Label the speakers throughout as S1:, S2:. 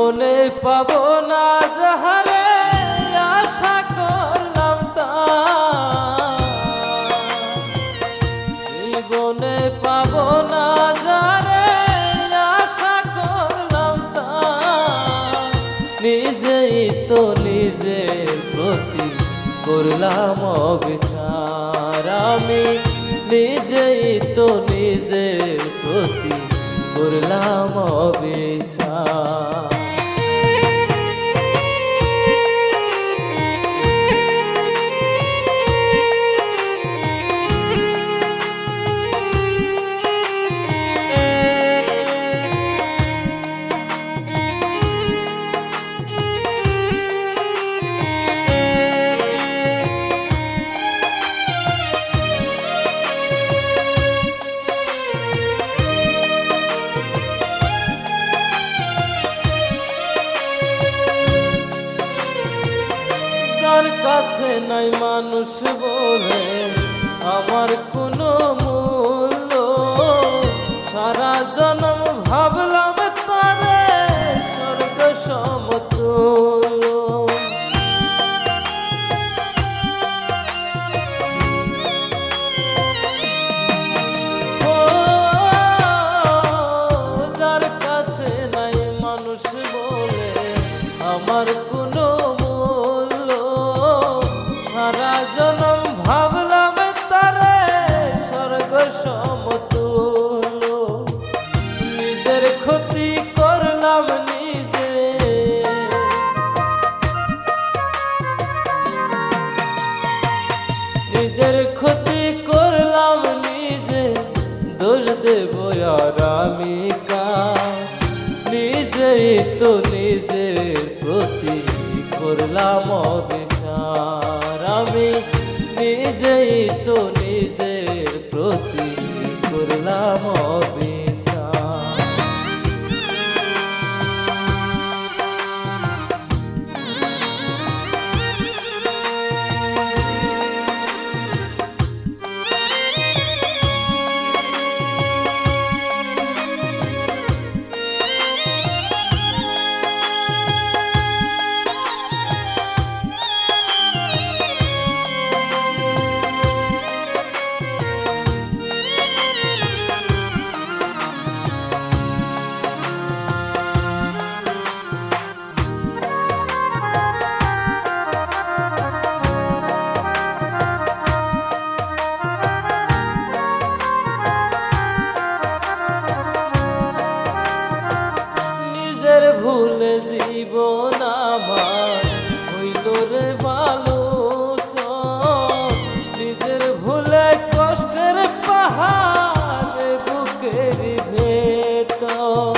S1: জীবনে পাবো না যাহারে আশা করলাম তা, জীবনে পাবো না যাহারে আশা করলাম তা, নিজেই তো নিজের প্রতি করলাম অবিচার। আমি নিজেই তো নিজের প্রতি করলাম অবিচার। যার কাছে নাই মানুষ বলে আমার কোনো মূল্য, সারা জন্ম ভাবলাম তারে স্বর্গ সমতুল্য। যার কাছে নাই মানুষ বলে আমার কোনো সারা জনম ভাবলাম তারে স্বর্গ সমতুল্য, নিজের ক্ষতি করলাম নিজে, নিজের ক্ষতি করলাম নিজে, দোষ দেব আর আমি কার? নিজেই তো নিজের প্রতি করলাম অবিচার। আমি নিজেই তো নিজের প্রতি করলাম অবিচার। ভুলে জীবন আমার হইল রে ভালো, নিজের ভুলে কষ্টের পাহাড় বুকের ভেতর।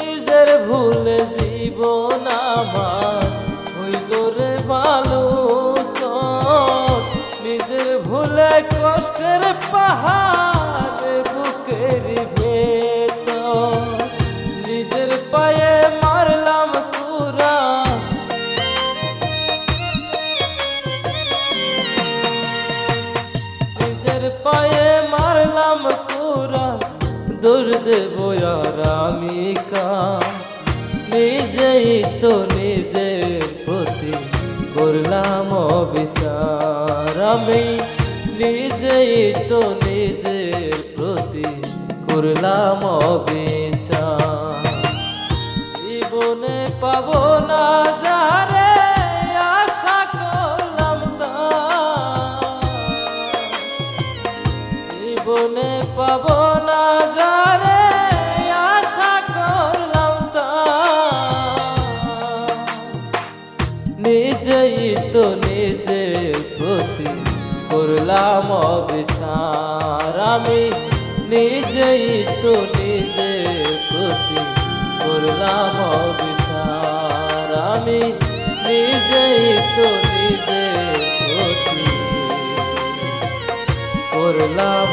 S1: নিজের ভুলে জীবন আমার হইল রে ভালো, নিজের ভুলে কষ্টের পাহাড় বুকের ভেতর। নিজের পায়ে মারলাম কুড়া, নিজের পায়ে মারলাম কুড়া, দোষ দেব আর আমি কার? নিজেই তো নিজের প্রতি করলাম অবিচার। আমি নিজেই তো নিজের প্রতি করলাম অবিচার। জীবনে পাবো না যারে আশা করলাম তা, জীবনে পাবো না যারে আশা করলাম তা, নিজেই তো নিজের প্রতি করলাম অবিচার। আমি নিজেই তো নিজের প্রতি করলাম অবিচার। আমি নিজেই তো নিজের প্রতি করলাম